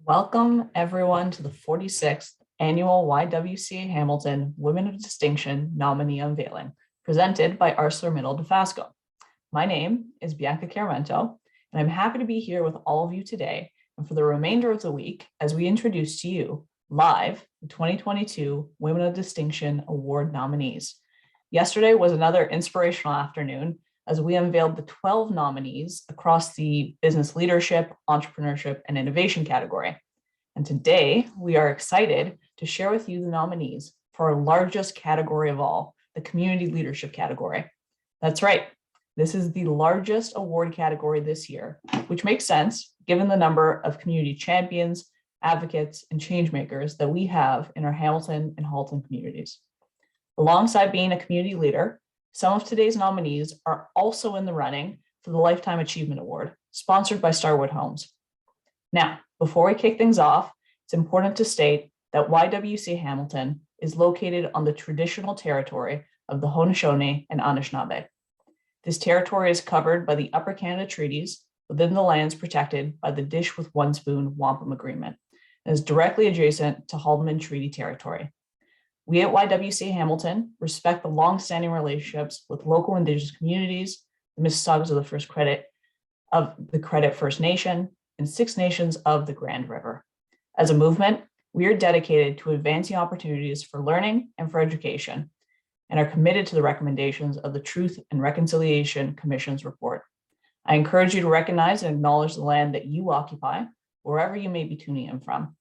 Welcome, everyone, to the 46th Annual YWCA Hamilton Women of Distinction Nominee Unveiling, presented by ArcelorMittal Dofasco. My name is Bianca Caramento, and I'm happy to be here with all of you today and for the remainder of the week as we introduce to you live the 2022 Women of Distinction Award nominees. Yesterday was another inspirational afternoon as we unveiled the 12 nominees across the business leadership, entrepreneurship, and innovation category. And today we are excited to share with you the nominees for our largest category of all, the community leadership category. That's right, this is the largest award category this year, which makes sense given the number of community champions, advocates, and change makers that we have in our Hamilton and Halton communities. Alongside being a community leader, some of today's nominees are also in the running for the Lifetime Achievement Award, sponsored by Starwood Homes. Now, before we kick things off, it's important to state that YWCA Hamilton is located on the traditional territory of the Haudenosaunee and Anishinaabe. This territory is covered by the Upper Canada Treaties within the lands protected by the Dish with One Spoon Wampum Agreement and is directly adjacent to Haldeman Treaty territory. We at YWCA Hamilton respect the longstanding relationships with local Indigenous communities, the Mississaugas of the Credit First Nation, and Six Nations of the Grand River. As a movement, we are dedicated to advancing opportunities for learning and for education, and are committed to the recommendations of the Truth and Reconciliation Commission's report. I encourage you to recognize and acknowledge the land that you occupy, wherever you may be tuning in from.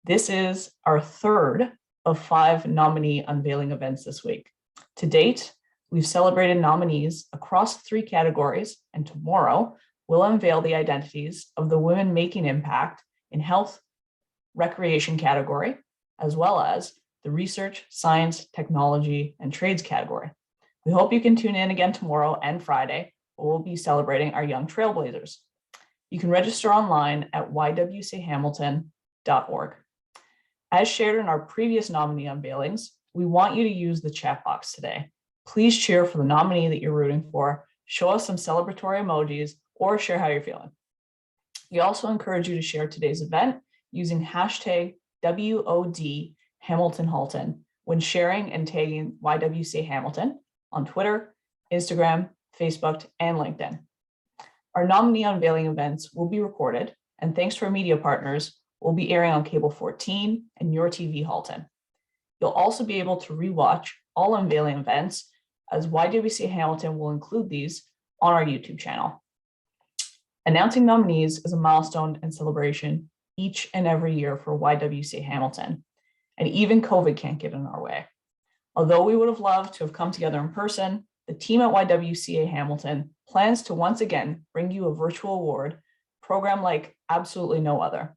This is our third of 5 nominee unveiling events this week. To date, we've celebrated nominees across 3 categories, and tomorrow we'll unveil the identities of the women making impact in health, recreation category, as well as the research, science, technology, and trades category. We hope you can tune in again tomorrow and Friday, where we'll be celebrating our young trailblazers. You can register online at ywcahamilton.org. As shared in our previous nominee unveilings, we want you to use the chat box today. Please cheer for the nominee that you're rooting for, show us some celebratory emojis, or share how you're feeling. We also encourage you to share today's event using hashtag WOD Hamilton Halton when sharing and tagging YWCA Hamilton on Twitter, Instagram, Facebook, and LinkedIn. Our nominee unveiling events will be recorded, and thanks to our media partners, will be airing on Cable 14 and Your TV Halton. You'll also be able to rewatch all unveiling events, as YWCA Hamilton will include these on our YouTube channel. Announcing nominees is a milestone and celebration each and every year for YWCA Hamilton, and even COVID can't get in our way. Although we would have loved to have come together in person, the team at YWCA Hamilton plans to once again bring you a virtual award program like absolutely no other.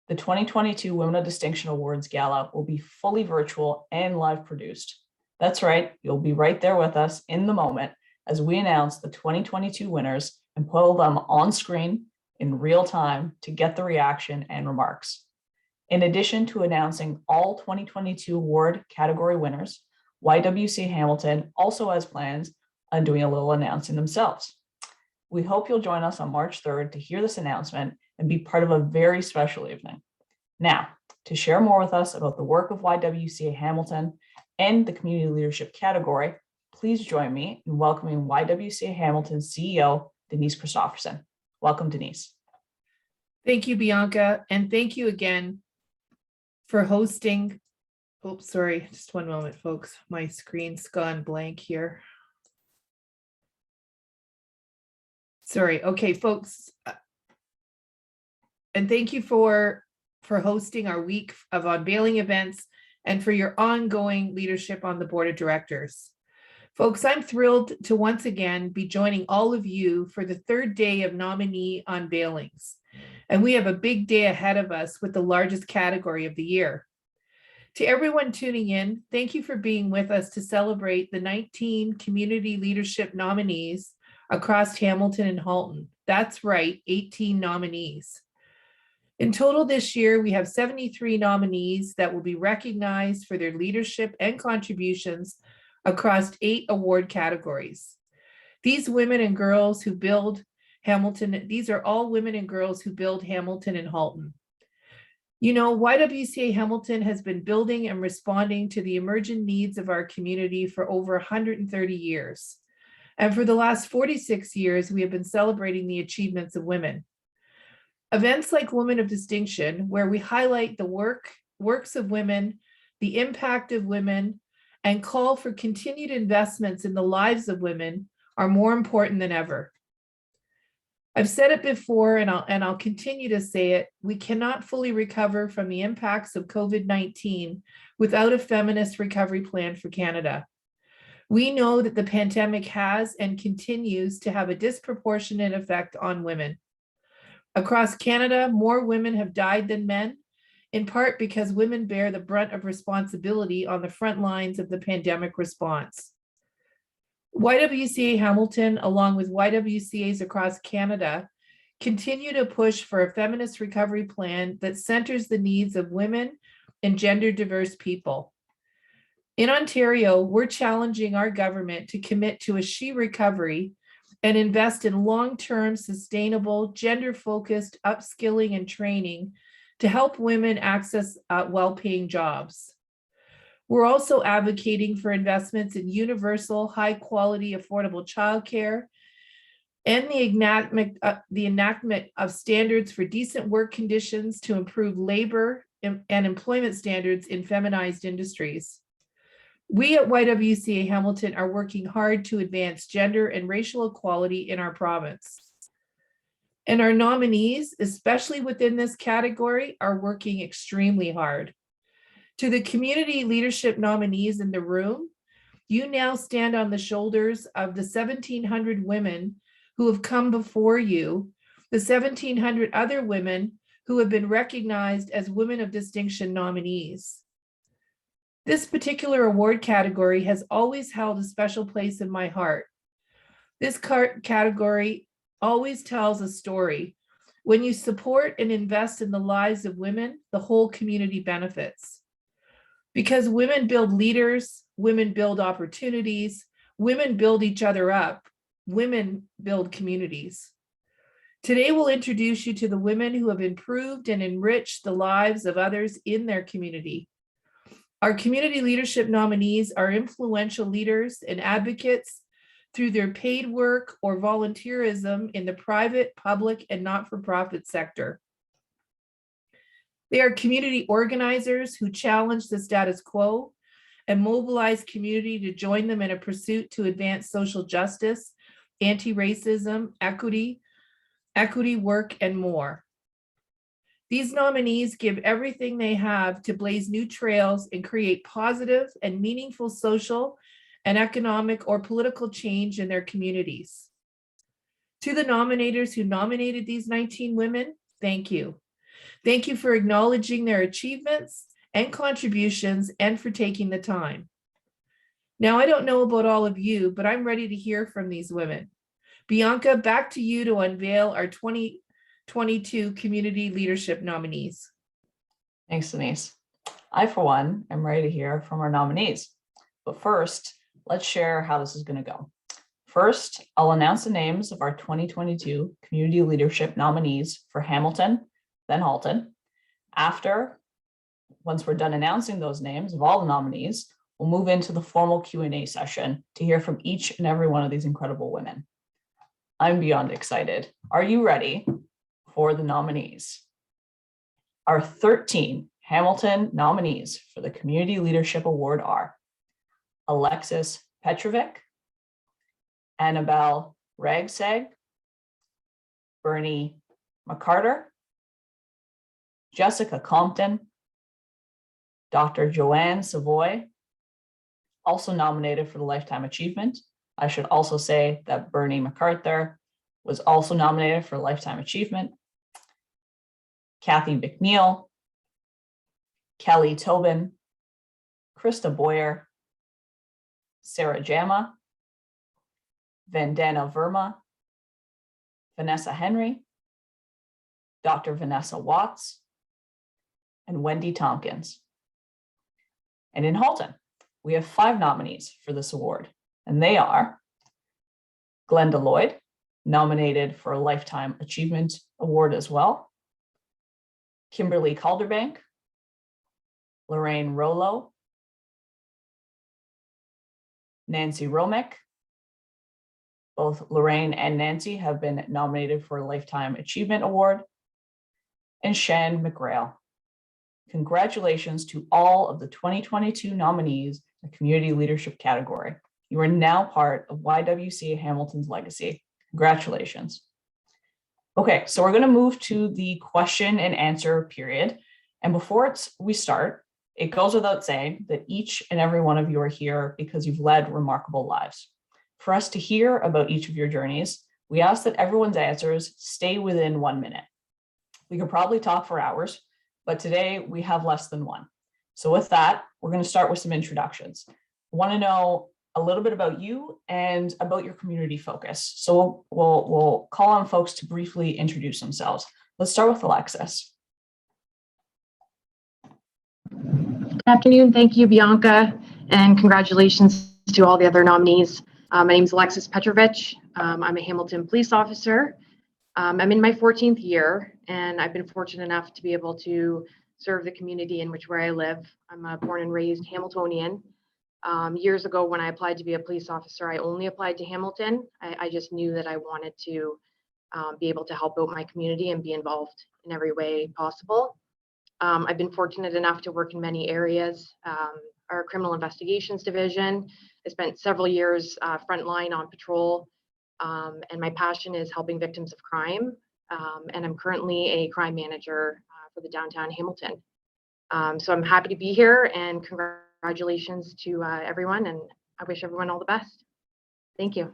The 2022 Women of Distinction Awards Gala will be fully virtual and live produced. That's right, you'll be right there with us in the moment as we announce the 2022 winners and put them on screen in real time to get the reaction and remarks. In addition to announcing all 2022 award category winners, YWCA Hamilton also has plans on doing a little announcing themselves. We hope you'll join us on March 3rd to hear this announcement and be part of a very special evening. Now, to share more with us about the work of YWCA Hamilton and the community leadership category, please join me in welcoming YWCA Hamilton CEO, Denise Christopherson. Welcome, Denise. Thank you, Bianca, and thank you again for hosting. Oh, sorry, just one moment, folks. My screen's gone blank here. Sorry. Okay, folks. And thank you for hosting our week of unveiling events and for your ongoing leadership on the board of directors. Folks, I'm thrilled to once again be joining all of you for the 3rd day of nominee unveilings. And we have a big day ahead of us with the largest category of the year. To everyone tuning in, thank you for being with us to celebrate the 19 community leadership nominees across Hamilton and Halton. That's right, 18 nominees. In total this year, we have 73 nominees that will be recognized for their leadership and contributions across 8 award categories. These women and girls who build Hamilton, these are all women and girls who build Hamilton and Halton. You know, YWCA Hamilton has been building and responding to the emergent needs of our community for over 130 years. And for the last 46 years, we have been celebrating the achievements of women. Events like Women of Distinction, where we highlight the works of women, the impact of women, and call for continued investments in the lives of women, are more important than ever. I've said it before, and I'll continue to say it. We cannot fully recover from the impacts of COVID-19 without a feminist recovery plan for Canada. We know that the pandemic has and continues to have a disproportionate effect on women. Across Canada, more women have died than men, in part because women bear the brunt of responsibility on the front lines of the pandemic response. YWCA Hamilton, along with YWCAs across Canada, continue to push for a feminist recovery plan that centers the needs of women and gender diverse people. In Ontario, we're challenging our government to commit to a she recovery and invest in long-term, sustainable, gender-focused upskilling and training to help women access well-paying jobs. We're also advocating for investments in universal, high-quality, affordable childcare and the enactment of standards for decent work conditions to improve labor and employment standards in feminized industries. We at YWCA Hamilton are working hard to advance gender and racial equality in our province. And our nominees, especially within this category, are working extremely hard. To the community leadership nominees in the room, you now stand on the shoulders of the 1,700 women who have come before you, the 1,700 other women who have been recognized as Women of Distinction nominees. This particular award category has always held a special place in my heart. This category always tells a story. When you support and invest in the lives of women, the whole community benefits. Because women build leaders, women build opportunities, women build each other up, women build communities. Today, we'll introduce you to the women who have improved and enriched the lives of others in their community. Our community leadership nominees are influential leaders and advocates through their paid work or volunteerism in the private, public, and not-for-profit sector. They are community organizers who challenge the status quo and mobilize community to join them in a pursuit to advance social justice, anti-racism, equity work, and more. These nominees give everything they have to blaze new trails and create positive and meaningful social and economic or political change in their communities. To the nominators who nominated these 19 women, thank you. Thank you for acknowledging their achievements and contributions and for taking the time. Now, I don't know about all of you, but I'm ready to hear from these women. Bianca, back to you to unveil our 2022 community leadership nominees. Thanks, Denise. I, for one, am ready to hear from our nominees. But first, let's share how this is going to go. First, I'll announce the names of our 2022 community leadership nominees for Hamilton, then Halton. Once we're done announcing those names of all the nominees, we'll move into the formal Q&A session to hear from each and every one of these incredible women. I'm beyond excited. Are you ready for the nominees? Our 13 Hamilton nominees for the Community Leadership Award are Alexis Petrovic, Annabelle Ragseg, Bernie McCarter, Jessica Compton, Dr. Joanne Savoy, also nominated for the Lifetime Achievement. I should also say that Bernie McCarter was also nominated for Lifetime Achievement. Kathy McNeil, Kelly Tobin, Krista Boyer, Sarah Jama, Vandana Verma, Vanessa Henry, Dr. Vanessa Watts, and Wendy Tompkins. And in Halton, we have 5 nominees for this award, and they are Glenda Lloyd, nominated for a Lifetime Achievement Award as well, Kimberly Calderbank, Lorraine Rollo, Nancy Romick. Both Lorraine and Nancy have been nominated for a Lifetime Achievement Award. And Shan McGrail. Congratulations to all of the 2022 nominees in the Community Leadership category. You are now part of YWCA Hamilton's legacy. Congratulations. Okay, so we're going to move to the question and answer period. And before we start, it goes without saying that each and every one of you are here because you've led remarkable lives. For us to hear about each of your journeys, we ask that everyone's answers stay within 1 minute. We could probably talk for hours, but today we have less than one. So with that, we're going to start with some introductions. I want to know a little bit about you and about your community focus. So we'll call on folks to briefly introduce themselves. Let's start with Alexis. Good afternoon. Thank you, Bianca, and congratulations to all the other nominees. My name is Alexis Petrovich. I'm a Hamilton police officer. I'm in my 14th year, and I've been fortunate enough to be able to serve the community in where I live. I'm a born and raised Hamiltonian. Years ago, when I applied to be a police officer, I only applied to Hamilton. I just knew that I wanted to be able to help out my community and be involved in every way possible. I've been fortunate enough to work in many areas. Our criminal investigations division, I spent several years frontline on patrol, and my passion is helping victims of crime. And I'm currently a crime manager for the downtown Hamilton. So I'm happy to be here, and congratulations to everyone, and I wish everyone all the best. Thank you.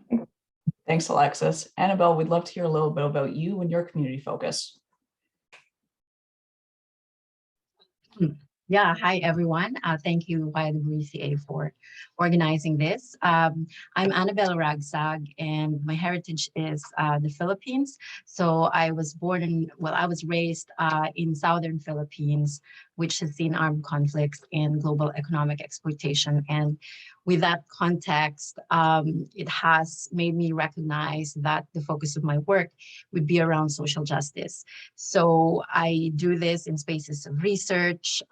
Thanks, Alexis. Annabelle, we'd love to hear a little bit about you and your community focus. Yeah, hi everyone. Thank you YWCA for organizing this. I'm Annabelle Ragsag, and my heritage is the Philippines. So I was I was raised in Southern Philippines, which has seen armed conflicts and global economic exploitation. And with that context, it has made me recognize that the focus of my work would be around social justice. So I do this in spaces of research,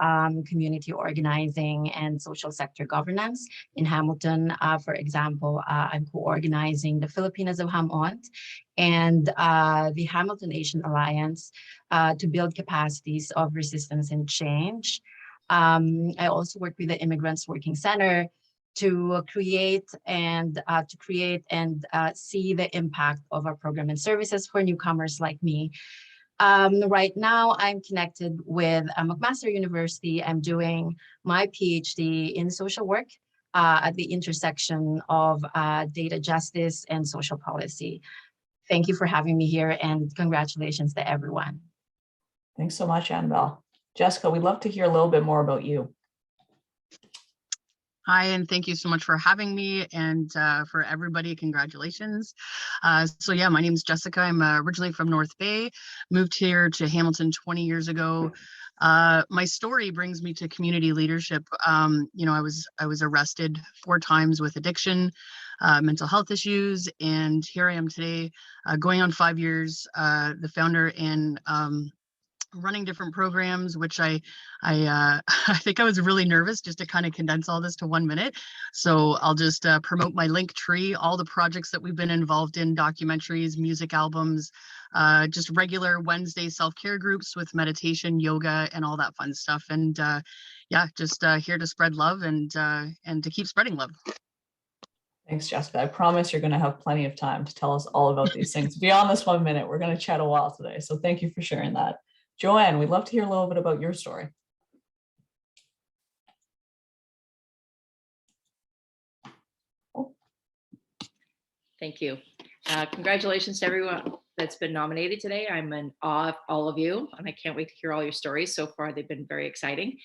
community organizing, and social sector governance. In Hamilton, for example, I'm co-organizing the Filipinas of Hamont and the Hamilton Asian Alliance to build capacities of resistance and change. I also work with the Immigrants Working Center to create and see the impact of our program and services for newcomers like me. Right now, I'm connected with McMaster University. I'm doing my PhD in social work at the intersection of data justice and social policy. Thank you for having me here, and congratulations to everyone. Thanks so much, Annabelle. Jessica, we'd love to hear a little bit more about you. Hi, and thank you so much for having me, and for everybody, congratulations. So yeah, my name is Jessica. I'm originally from North Bay, moved here to Hamilton 20 years ago. My story brings me to community leadership. You know, I was arrested 4 times with addiction, mental health issues, and here I am today, going on 5 years, the founder and running different programs, which I I think I was really nervous just to kind of condense all this to 1 minute. So I'll just promote my link tree, all the projects that we've been involved in, documentaries, music albums, just regular Wednesday self-care groups with meditation, yoga, and all that fun stuff. And yeah, just here to spread love and to keep spreading love. Thanks, Jessica. I promise you're going to have plenty of time to tell us all about these things. Beyond this 1 minute, we're going to chat a while today. So thank you for sharing that. Joanne, we'd love to hear a little bit about your story. Thank you. Congratulations to everyone that's been nominated today. I'm in awe of all of you, and I can't wait to hear all your stories. So far, they've been very exciting.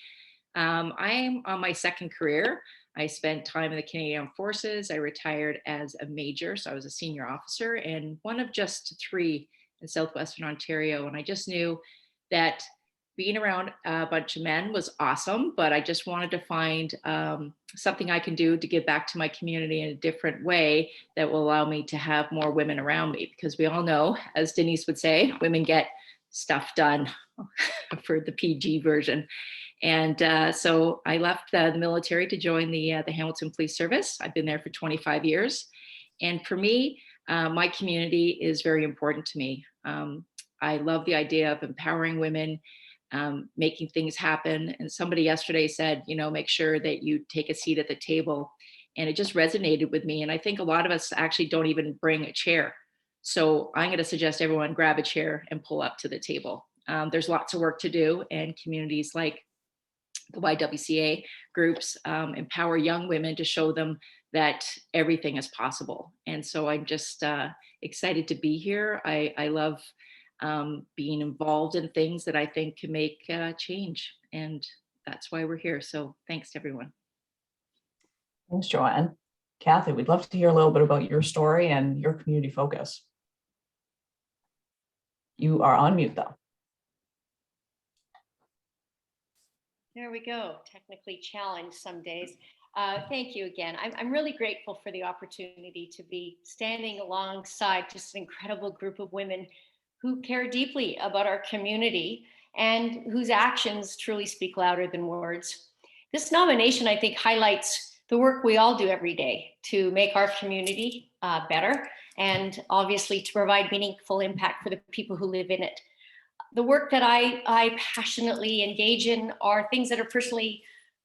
I'm on my second career. I spent time in the Canadian Armed Forces. I retired as a major, so I was a senior officer and one of just 3 in Southwestern Ontario. And I just knew that being around a bunch of men was awesome, but I just wanted to find something I can do to give back to my community in a different way that will allow me to have more women around me. Because we all know, as Denise would say, women get stuff done for the PG version. And so I left the military to join the Hamilton Police Service. I've been there for 25 years. And for me, my community is very important to me. I love the idea of empowering women, making things happen. And somebody yesterday said, make sure that you take a seat at the table. And it just resonated with me. And I think a lot of us actually don't even bring a chair. So I'm going to suggest everyone grab a chair and pull up to the table. There's lots of work to do, and communities like the YWCA groups empower young women to show them that everything is possible. And so I'm just excited to be here. I love being involved in things that I think can make change. And that's why we're here. So thanks to everyone. Thanks, Joanne. Kathy, we'd love to hear a little bit about your story and your community focus. You are on mute though. There we go. Technically challenged some days. Thank you again. I'm really grateful for the opportunity to be standing alongside just an incredible group of women who care deeply about our community and whose actions truly speak louder than words. This nomination, I think, highlights the work we all do every day to make our community better, and obviously to provide meaningful impact for the people who live in it. The work that I passionately engage in are things that are personally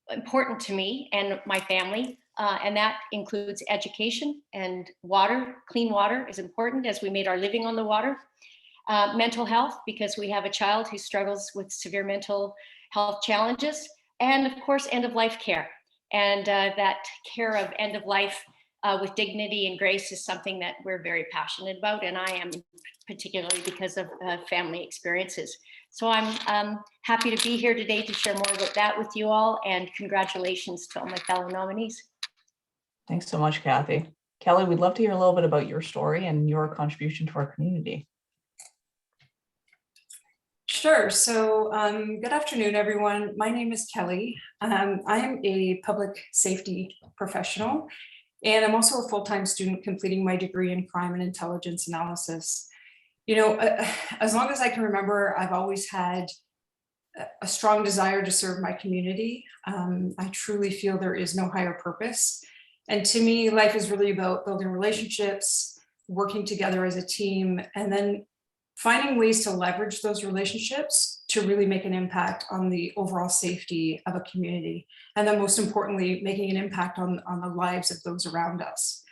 important to me and my family, and that includes education and water. Clean water is important as we made our living on the water. Mental health, because we have a child who struggles with severe mental health challenges, and of course, end-of-life care. And that care of end-of-life with dignity and grace is something that we're very passionate about, and I am particularly because of family experiences. So I'm happy to be here today to share more about that with you all, and congratulations to all my fellow nominees. Thanks so much, Kathy. Kelly, we'd love to hear a little bit about your story and your contribution to our community. Sure. So good afternoon, everyone. My name is Kelly. I am a public safety professional, and I'm also a full-time student completing my degree in crime and intelligence analysis. As long as I can remember, I've always had a strong desire to serve my community. I truly feel there is no higher purpose. And to me, life is really about building relationships, working together as a team, and then finding ways to leverage those relationships to really make an impact on the overall safety of a community. And then most importantly, making an impact on the lives of those around us.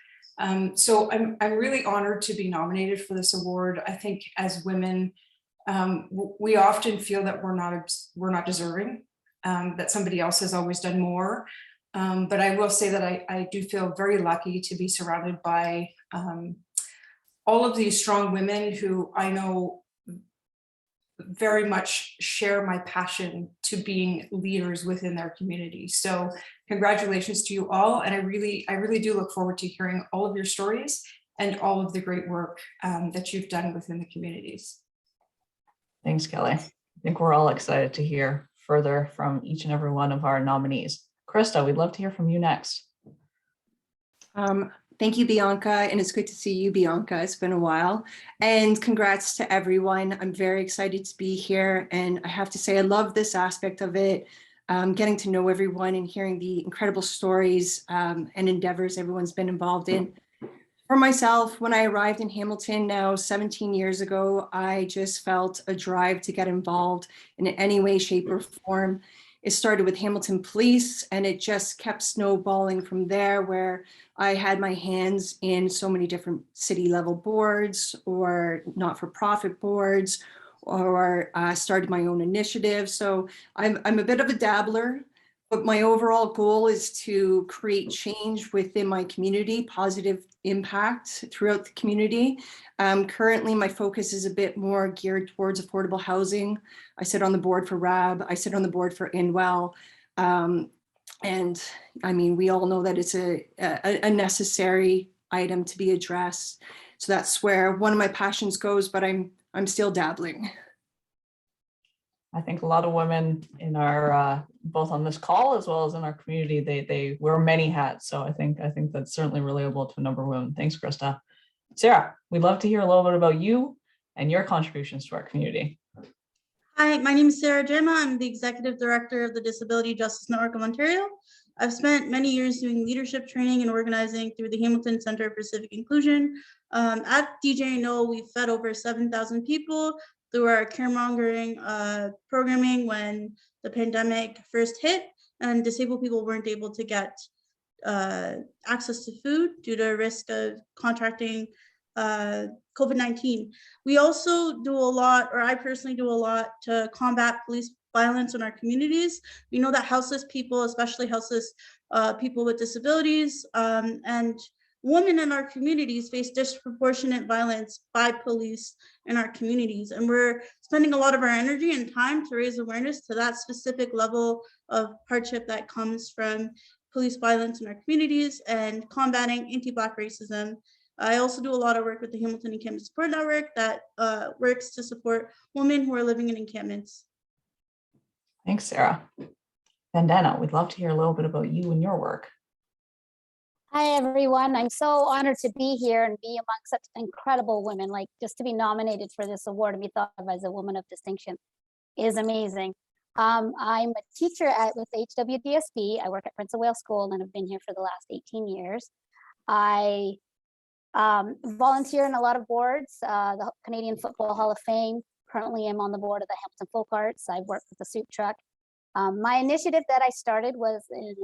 So I'm really honored to be nominated for this award. I think as women, we often feel that we're not deserving, that somebody else has always done more. But I will say that I do feel very lucky to be surrounded by all of these strong women who I know very much share my passion to being leaders within their community. So congratulations to you all. And I really do look forward to hearing all of your stories and all of the great work that you've done within the communities. Thanks, Kelly. I think we're all excited to hear further from each and every one of our nominees. Krista, we'd love to hear from you next. Thank you, Bianca, and it's good to see you, Bianca. It's been a while. And congrats to everyone. I'm very excited to be here. And I have to say, I love this aspect of it, getting to know everyone and hearing the incredible stories and endeavors everyone's been involved in. For myself, when I arrived in Hamilton now 17 years ago, I just felt a drive to get involved in any way, shape, or form. It started with Hamilton Police, and it just kept snowballing from there, where I had my hands in so many different city level boards or not-for-profit boards, or started my own initiative. So I'm a bit of a dabbler, but my overall goal is to create change within my community, positive impact throughout the community. Currently, my focus is a bit more geared towards affordable housing. I sit on the board for RAB. I sit on the board for Inwell. And I mean, we all know that it's a necessary item to be addressed. So that's where one of my passions goes, but I'm still dabbling. I think a lot of women in our, both on this call as well as in our community, they wear many hats. So I think that's certainly relatable to a number of women. Thanks, Krista. Sarah, we'd love to hear a little bit about you and your contributions to our community. Hi, my name is Sarah Gemma. I'm the Executive Director of the Disability Justice Network of Ontario. I've spent many years doing leadership training and organizing through the Hamilton Center for Civic Inclusion. At DJNO, we fed over 7,000 people through our caremongering programming when the pandemic first hit and disabled people weren't able to get access to food due to risk of contracting COVID-19. We also do a lot, or I personally do a lot to combat police violence in our communities. We know that houseless people, especially houseless people with disabilities and women in our communities face disproportionate violence by police in our communities. And we're spending a lot of our energy and time to raise awareness to that specific level of hardship that comes from police violence in our communities and combating anti-Black racism. I also do a lot of work with the Hamilton Encampment Support Network that works to support women who are living in encampments. Thanks, Sarah. Vandana, we'd love to hear a little bit about you and your work. Hi, everyone. I'm so honored to be here and be among such incredible women. Like, just to be nominated for this award and be thought of as a woman of distinction is amazing. I'm a teacher with HWDSB. I work at Prince of Wales School and have been here for the last 18 years. I volunteer in a lot of boards, the Canadian Football Hall of Fame. Currently, I'm on the board of the Hamilton Folk Arts. I've worked with the Soup Truck. My initiative that I started was in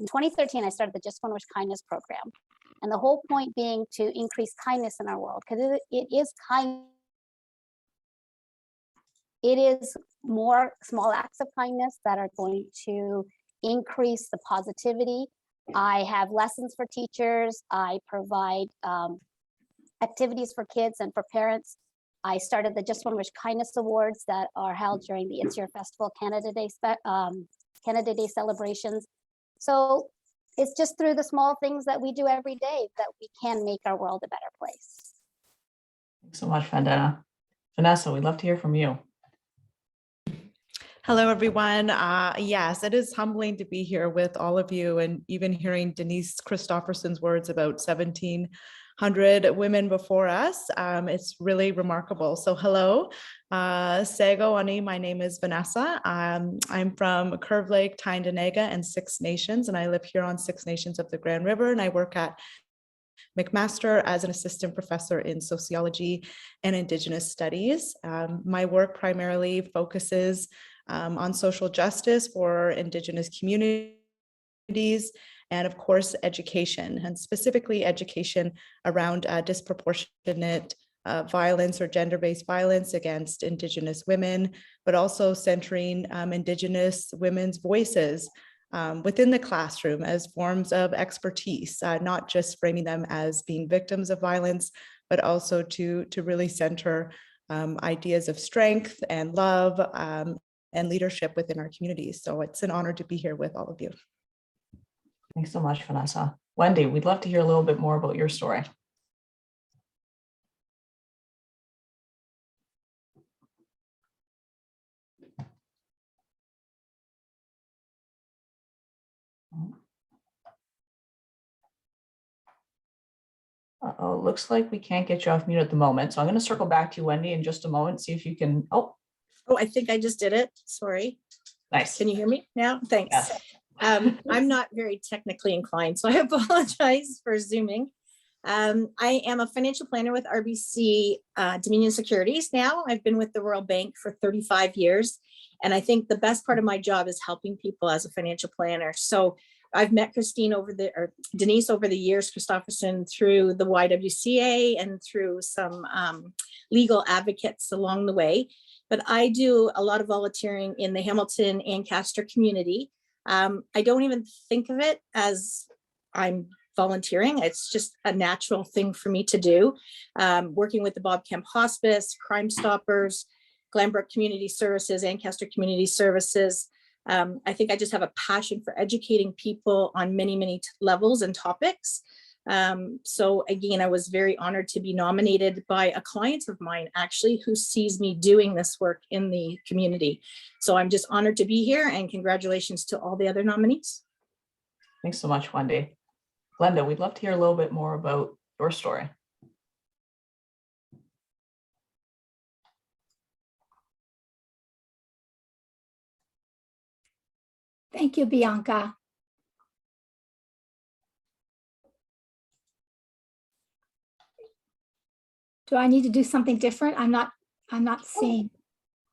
2013. I started the Just One Wish Kindness program. And the whole point being to increase kindness in our world, because it is kind. It is more small acts of kindness that are going to increase the positivity. I have lessons for teachers. I provide activities for kids and for parents. I started the Just One Wish Kindness Awards that are held during the It's Your Festival Canada Day celebrations. So it's just through the small things that we do every day that we can make our world a better place. Thanks so much, Vandana. Vanessa, we'd love to hear from you. Hello, everyone. Yes, it is humbling to be here with all of you, and even hearing Denise Christopherson's words about 1,700 women before us. It's really remarkable. So hello, Sego Ani, my name is Vanessa. I'm from Curve Lake, Tyendinaga, and Six Nations, and I live here on Six Nations of the Grand River, and I work at McMaster as an assistant professor in sociology and Indigenous studies. My work primarily focuses on social justice for Indigenous communities, and of course, education, and specifically education around disproportionate violence or gender-based violence against Indigenous women, but also centering Indigenous women's voices within the classroom as forms of expertise, not just framing them as being victims of violence, but also to really center ideas of strength and love and leadership within our communities. So it's an honor to be here with all of you. Thanks so much, Vanessa. Wendy, we'd love to hear a little bit more about your story. Uh-oh, looks like we can't get you off mute at the moment. So I'm going to circle back to you, Wendy, in just a moment, see if you can, Oh, I think I just did it. Sorry. Nice. Can you hear me now? Thanks. Yes. I'm not very technically inclined, so I apologize for Zooming. I am a financial planner with RBC Dominion Securities now. I've been with the Royal Bank for 35 years. And I think the best part of my job is helping people as a financial planner. So I've met Denise over the years, Christopherson, through the YWCA and through some legal advocates along the way. But I do a lot of volunteering in the Hamilton Ancaster community. I don't even think of it as I'm volunteering. It's just a natural thing for me to do. Working with the Bob Kemp Hospice, Crime Stoppers, Glenbrook Community Services, Ancaster Community Services. I think I just have a passion for educating people on many, many levels and topics. So again, I was very honored to be nominated by a client of mine, actually, who sees me doing this work in the community. So I'm just honored to be here, and congratulations to all the other nominees. Thanks so much, Wendy. Glenda, we'd love to hear a little bit more about your story. Thank you, Bianca. Do I need to do something different? I'm not seeing.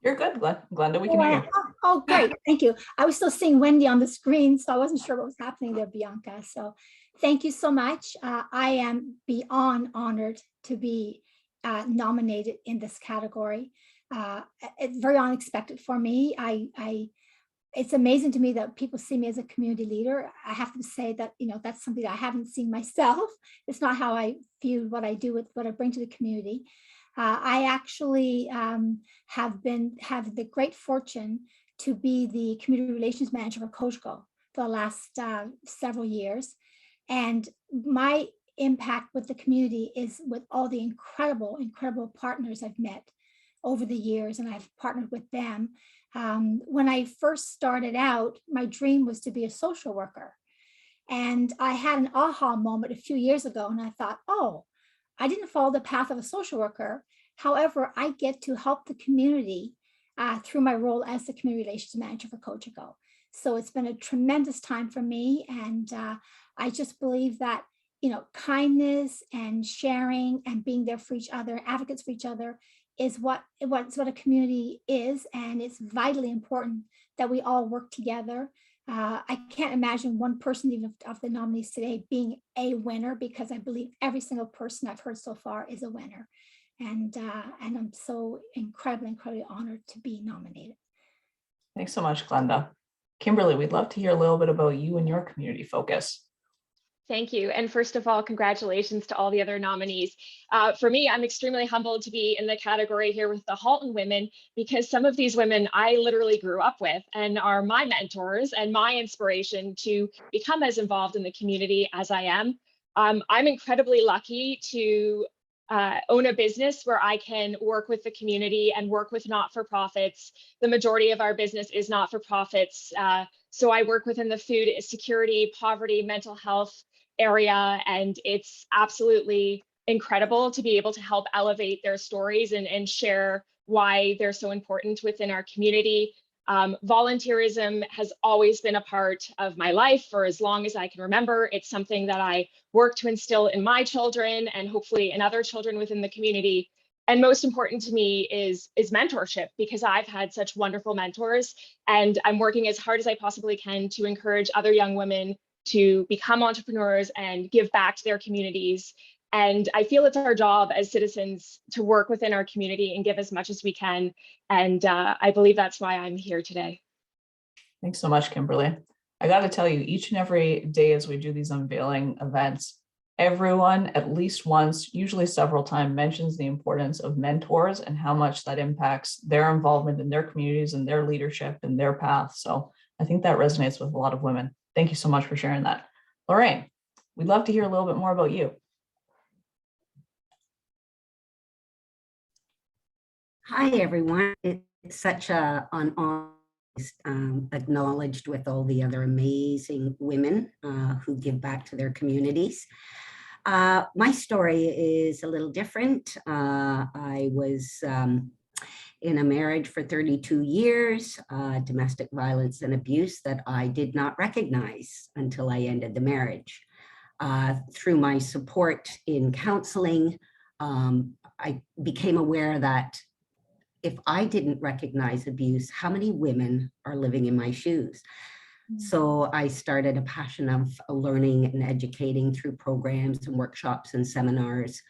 You're good, Glenda. We can hear you. Oh, great. Thank you. I was still seeing Wendy on the screen, so I wasn't sure what was happening there, Bianca. So thank you so much. I am beyond honored to be nominated in this category. It's very unexpected for me. It's amazing to me that people see me as a community leader. I have to say that, that's something that I haven't seen myself. It's not how I view what I do with what I bring to the community. I actually have the great fortune to be the community relations manager for Cogeco for the last several years. And my impact with the community is with all the incredible partners I've met over the years, and I've partnered with them. When I first started out, my dream was to be a social worker. And I had an aha moment a few years ago, and I thought, oh, I didn't follow the path of a social worker. However, I get to help the community through my role as the community relations manager for Cogeco. So it's been a tremendous time for me. And I just believe that, kindness and sharing and being there for each other, advocates for each other, is what a community is. And it's vitally important that we all work together. I can't imagine one person even of the nominees today being a winner, because I believe every single person I've heard so far is a winner. And I'm so incredibly honored to be nominated. Thanks so much, Glenda. Kimberly, we'd love to hear a little bit about you and your community focus. Thank you. And first of all, congratulations to all the other nominees. For me, I'm extremely humbled to be in the category here with the Halton women, because some of these women I literally grew up with and are my mentors and my inspiration to become as involved in the community as I am. I'm incredibly lucky to own a business where I can work with the community and work with not-for-profits. The majority of our business is not-for-profits. So I work within the food security, poverty, mental health area, and it's absolutely incredible to be able to help elevate their stories and share why they're so important within our community. Volunteerism has always been a part of my life for as long as I can remember. It's something that I work to instill in my children and hopefully in other children within the community. And most important to me is mentorship, because I've had such wonderful mentors, and I'm working as hard as I possibly can to encourage other young women to become entrepreneurs and give back to their communities. And I feel it's our job as citizens to work within our community and give as much as we can. And I believe that's why I'm here today. Thanks so much, Kimberly. I got to tell you, each and every day as we do these unveiling events, everyone at least once, usually several times, mentions the importance of mentors and how much that impacts their involvement in their communities and their leadership and their path. So I think that resonates with a lot of women. Thank you so much for sharing that. Lorraine, we'd love to hear a little bit more about you. Hi, everyone. It's such an honor acknowledged with all the other amazing women who give back to their communities. My story is a little different. I was in a marriage for 32 years, domestic violence and abuse that I did not recognize until I ended the marriage. Through my support in counseling, I became aware that if I didn't recognize abuse, how many women are living in my shoes? So I started a passion of learning and educating through programs and workshops and seminars.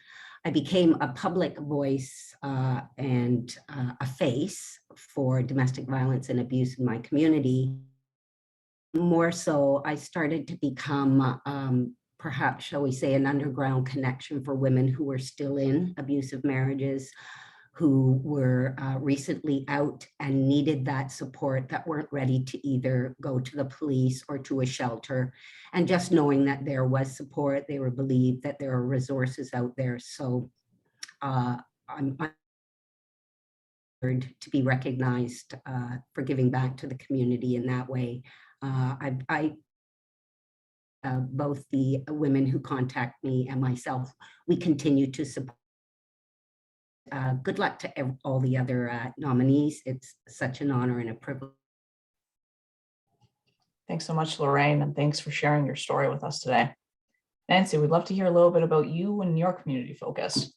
I became a public voice and a face for domestic violence and abuse in my community. More so, I started to become perhaps, shall we say, an underground connection for women who were still in abusive marriages, who were recently out and needed that support, that weren't ready to either go to the police or to a shelter. And just knowing that there was support, they were believed that there are resources out there. So I'm honored to be recognized for giving back to the community in that way. Both the women who contact me and myself, we continue to support. Good luck to all the other nominees. It's such an honor and a privilege. Thanks so much, Lorraine, and thanks for sharing your story with us today. Nancy, we'd love to hear a little bit about you and your community focus.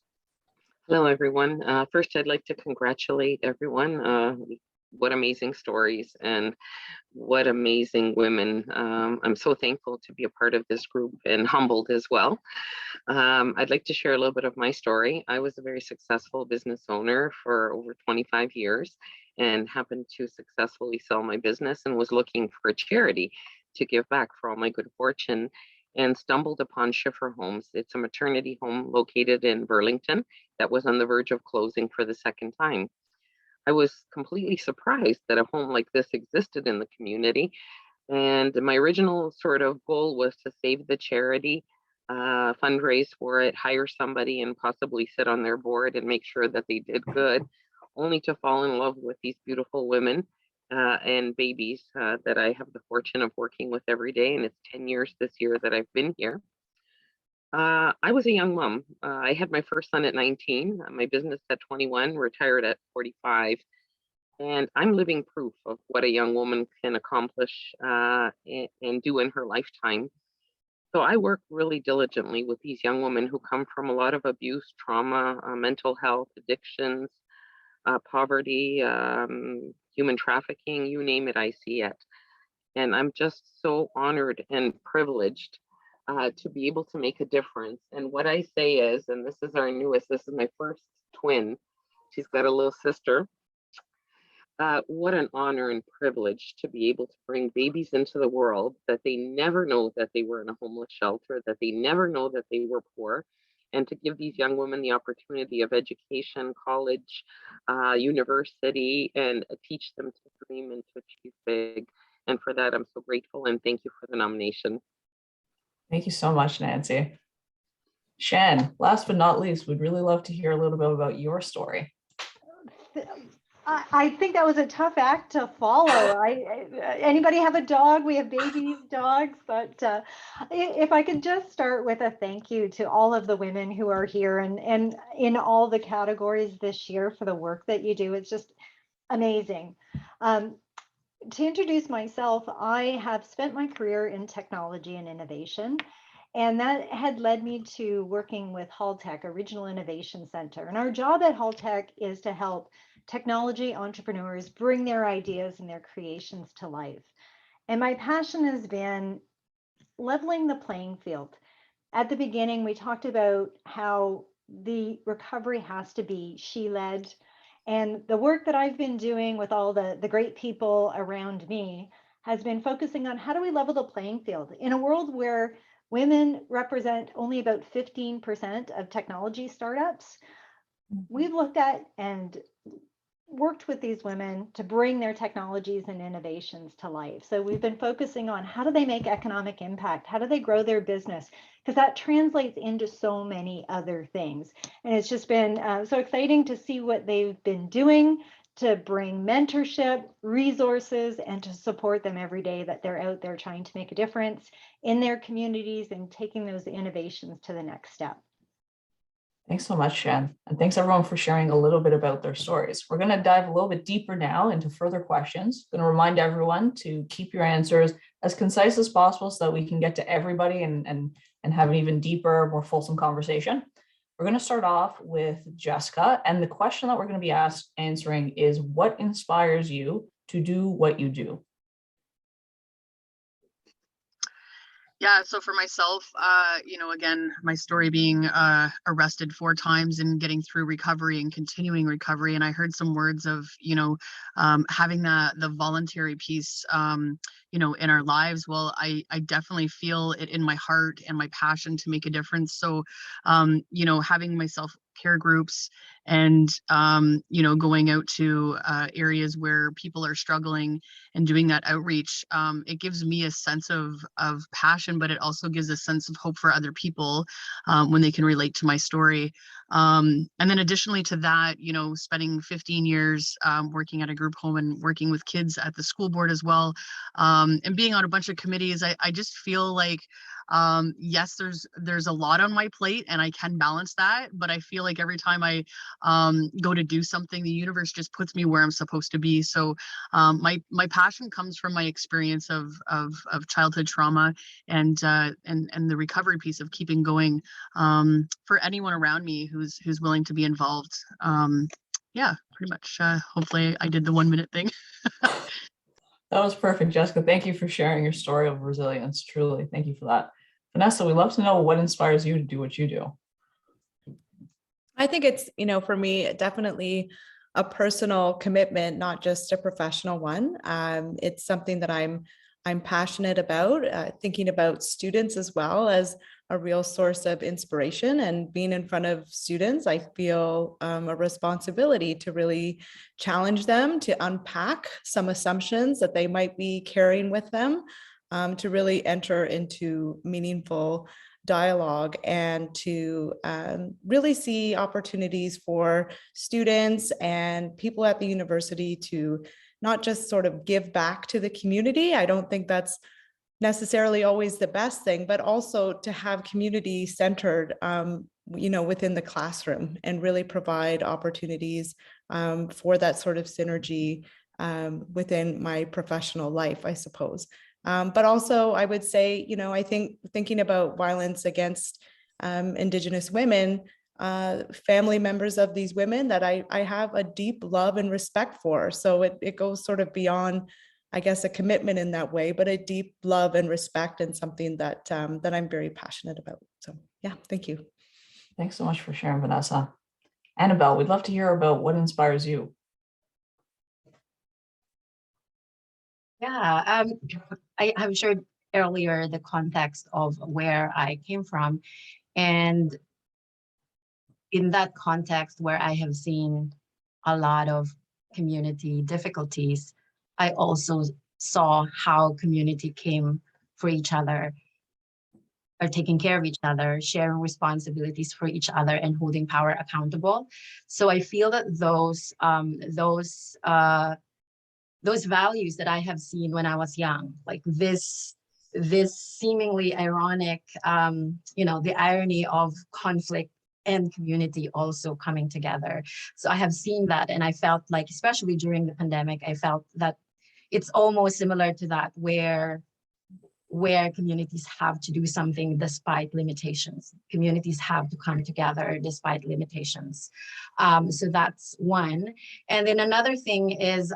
Hello, everyone. First, I'd like to congratulate everyone. What amazing stories and what amazing women. I'm so thankful to be a part of this group and humbled as well. I'd like to share a little bit of my story. I was a very successful business owner for over 25 years and happened to successfully sell my business and was looking for a charity to give back for all my good fortune and stumbled upon Schiffer Homes. It's a maternity home located in Burlington that was on the verge of closing for the second time. I was completely surprised that a home like this existed in the community. And my original sort of goal was to save the charity, fundraise for it, hire somebody and possibly sit on their board and make sure that they did good, only to fall in love with these beautiful women and babies that I have the fortune of working with every day. And it's 10 years this year that I've been here. I was a young mom. I had my first son at 19, my business at 21, retired at 45. And I'm living proof of what a young woman can accomplish and do in her lifetime. So I work really diligently with these young women who come from a lot of abuse, trauma, mental health, addictions, poverty, human trafficking, you name it, I see it. And I'm just so honored and privileged to be able to make a difference. And what I say is, and this is our newest, this is my first twin. She's got a little sister. What an honor and privilege to be able to bring babies into the world that they never know that they were in a homeless shelter, that they never know that they were poor, and to give these young women the opportunity of education, college, university, and teach them to dream and to achieve big. And for that, I'm so grateful and thank you for the nomination. Thank you so much, Nancy. Shan, last but not least, we'd really love to hear a little bit about your story. I think that was a tough act to follow. Anybody have a dog? We have babies, dogs, but if I could just start with a thank you to all of the women who are here and in all the categories this year for the work that you do. It's just amazing. To introduce myself, I have spent my career in technology and innovation, and that had led me to working with Haltech, a regional innovation center. And our job at Haltech is to help technology entrepreneurs bring their ideas and their creations to life. And my passion has been leveling the playing field. At the beginning, we talked about how the recovery has to be she-led. And the work that I've been doing with all the great people around me has been focusing on how do we level the playing field in a world where women represent only about 15% of technology startups. We've looked at and worked with these women to bring their technologies and innovations to life. So we've been focusing on how do they make economic impact? How do they grow their business? Because that translates into so many other things. And it's just been so exciting to see what they've been doing to bring mentorship, resources, and to support them every day that they're out there trying to make a difference in their communities and taking those innovations to the next step. Thanks so much, Shan. And thanks everyone for sharing a little bit about their stories. We're going to dive a little bit deeper now into further questions. I'm going to remind everyone to keep your answers as concise as possible so that we can get to everybody and have an even deeper, more fulsome conversation. We're going to start off with Jessica. And the question that we're going to be answering is, what inspires you to do what you do? Yeah, so for myself, again, my story being arrested 4 times and getting through recovery and continuing recovery. And I heard some words of, having the voluntary piece, in our lives. Well, I definitely feel it in my heart and my passion to make a difference. So, having myself care groups and going out to areas where people are struggling and doing that outreach, it gives me a sense of passion, but it also gives a sense of hope for other people when they can relate to my story. And then additionally to that, spending 15 years working at a group home and working with kids at the school board as well, and being on a bunch of committees, I just feel like Yes, there's a lot on my plate and I can balance that, but I feel like every time I go to do something, the universe just puts me where I'm supposed to be. So my passion comes from my experience of childhood trauma and the recovery piece of keeping going, for anyone around me who's willing to be involved. Yeah, pretty much. Hopefully I did the 1 minute thing. That was perfect, Jessica. Thank you for sharing your story of resilience. Truly, thank you for that. Vanessa, we'd love to know what inspires you to do what you do. I think it's, for me, definitely a personal commitment, not just a professional one. It's something that I'm passionate about, thinking about students as well as a real source of inspiration, and being in front of students, I feel a responsibility to really challenge them, to unpack some assumptions that they might be carrying with them, to really enter into meaningful dialogue and to really see opportunities for students and people at the university to not just sort of give back to the community. I don't think that's necessarily always the best thing, but also to have community centered, within the classroom, and really provide opportunities for that sort of synergy within my professional life, I suppose. But also I would say, I think thinking about violence against Indigenous women, family members of these women that I have a deep love and respect for. So it goes sort of beyond, I guess, a commitment in that way, but a deep love and respect, and something that that I'm very passionate about. So yeah, thank you. Thanks so much for sharing, Vanessa. Annabelle, we'd love to hear about what inspires you. Yeah, I have shared earlier the context of where I came from. And in that context where I have seen a lot of community difficulties, I also saw how community came for each other, are taking care of each other, sharing responsibilities for each other, and holding power accountable. So I feel that those values that I have seen when I was young, like this seemingly ironic, the irony of conflict and community also coming together. So I have seen that, and I felt like, especially during the pandemic, I felt that it's almost similar to that, where communities have to do something despite limitations. Communities have to come together despite limitations. So that's one. And then another thing is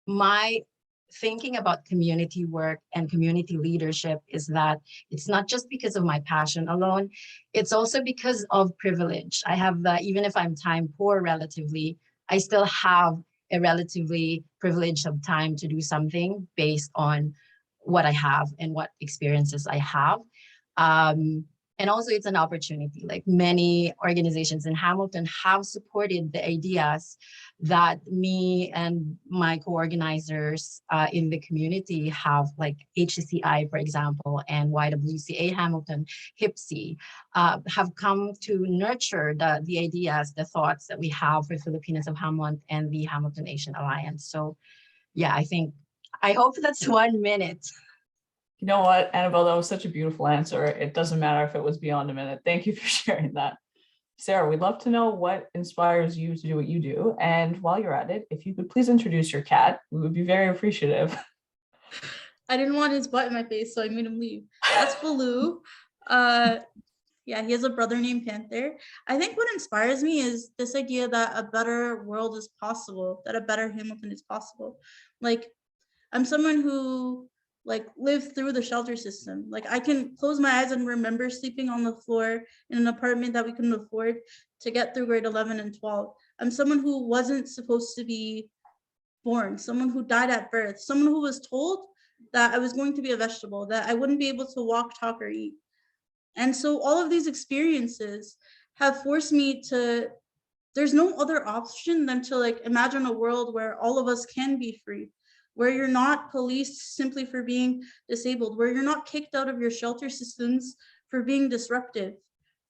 my thinking about community work and community leadership is that it's not just because of my passion alone, it's also because of privilege. I have, even if I'm time poor relatively, I still have a relatively privilege of time to do something based on what I have and what experiences I have. And also it's an opportunity. Like, many organizations in Hamilton have supported the ideas that me and my co-organizers in the community have, like HCCI, for example, and YWCA Hamilton, HIPSI, have come to nurture the ideas, the thoughts that we have for Filipinas of Hamilton and the Hamilton Asian Alliance. So yeah, I hope that's 1 minute. You know what, Annabelle, that was such a beautiful answer. It doesn't matter if it was beyond a minute. Thank you for sharing that. Sarah, we'd love to know what inspires you to do what you do. And while you're at it, if you could please introduce your cat, we would be very appreciative. I didn't want his butt in my face, so I made him leave. That's Baloo. Yeah, he has a brother named Panther. I think what inspires me is this idea that a better world is possible, that a better Hamilton is possible. Like, I'm someone who lived through the shelter system. Like, I can close my eyes and remember sleeping on the floor in an apartment that we couldn't afford to get through grade 11 and 12. I'm someone who wasn't supposed to be born, someone who died at birth, someone who was told that I was going to be a vegetable, that I wouldn't be able to walk, talk, or eat. And so all of these experiences have forced me to, there's no other option than to imagine a world where all of us can be free, where you're not policed simply for being disabled, where you're not kicked out of your shelter systems for being disruptive,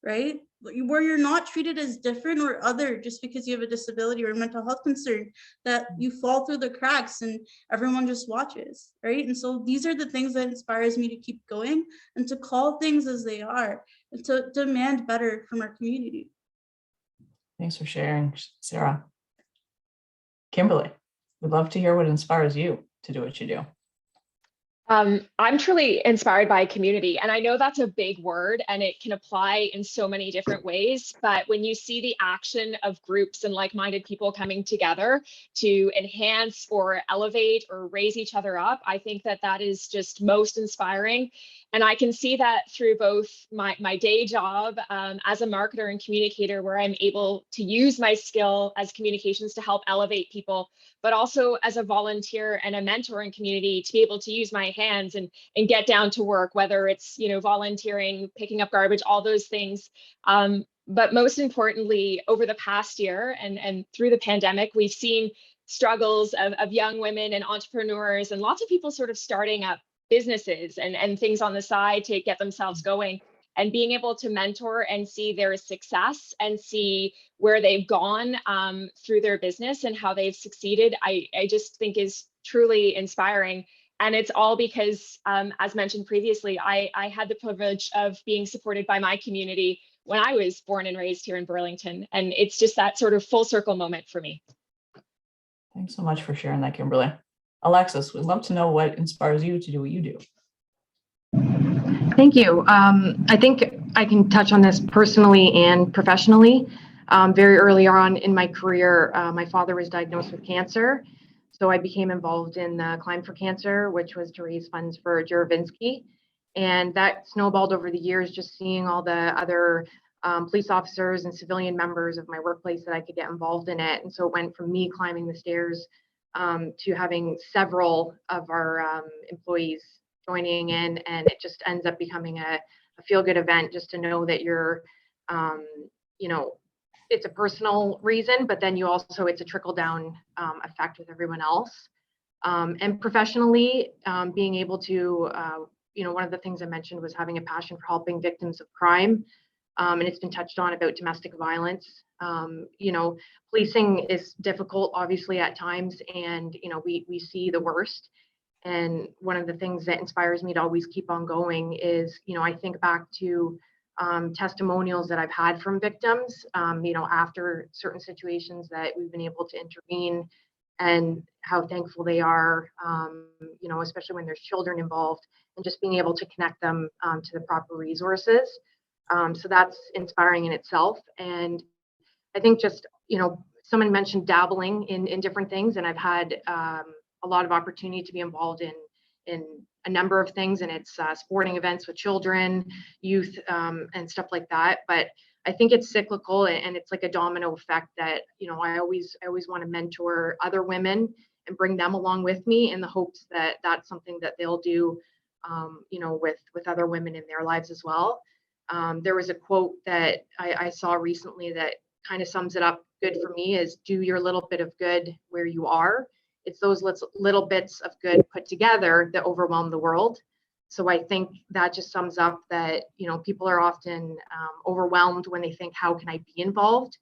right? Where you're not treated as different or other just because you have a disability or a mental health concern, that you fall through the cracks and everyone just watches, right? And so these are the things that inspires me to keep going and to call things as they are and to demand better from our community. Thanks for sharing, Sarah. Kimberly, we'd love to hear what inspires you to do what you do. I'm truly inspired by community, and I know that's a big word and it can apply in so many different ways, but when you see the action of groups and like-minded people coming together to enhance or elevate or raise each other up, I think that that is just most inspiring. And I can see that through both my day job as a marketer and communicator, where I'm able to use my skill as communications to help elevate people, but also as a volunteer and a mentor in community to be able to use my hands and get down to work, whether it's, you know, volunteering, picking up garbage, all those things. But most importantly, over the past year and through the pandemic, we've seen struggles of young women and entrepreneurs and lots of people sort of starting up businesses and things on the side to get themselves going, and being able to mentor and see their success and see where they've gone through their business and how they've succeeded, I just think is truly inspiring. And it's all because, as mentioned previously, I had the privilege of being supported by my community when I was born and raised here in Burlington. And it's just that sort of full circle moment for me. Thanks so much for sharing that, Kimberly. Alexis, we'd love to know what inspires you to do what you do. Thank you. I think I can touch on this personally and professionally. Very early on in my career, my father was diagnosed with cancer. So I became involved in the Climb for Cancer, which was to raise funds for Juravinsky. And that snowballed over the years, just seeing all the other police officers and civilian members of my workplace that I could get involved in it. And so it went from me climbing the stairs to having several of our employees joining in, and it just ends up becoming a feel-good event just to know that you're, you know, it's a personal reason, but then you also, it's a trickle-down effect with everyone else. And professionally, being able to, you know, one of the things I mentioned was having a passion for helping victims of crime. And it's been touched on about domestic violence. You know, policing is difficult, obviously, at times, and, you know, we see the worst. And one of the things that inspires me to always keep on going is, you know, I think back to testimonials that I've had from victims, you know, after certain situations that we've been able to intervene, and how thankful they are, you know, especially when there's children involved, and just being able to connect them to the proper resources. So that's inspiring in itself. And I think just, you know, someone mentioned dabbling in different things, and I've had a lot of opportunity to be involved in a number of things, and it's sporting events with children, youth, and stuff like that. But I think it's cyclical, and it's like a domino effect that, you know, I always want to mentor other women and bring them along with me in the hopes that that's something that they'll do, you know, with other women in their lives as well. There was a quote that I saw recently that kind of sums it up good for me, is do your little bit of good where you are. It's those little bits of good put together that overwhelm the world. So I think that just sums up that, you know, people are often overwhelmed when they think, how can I be involved?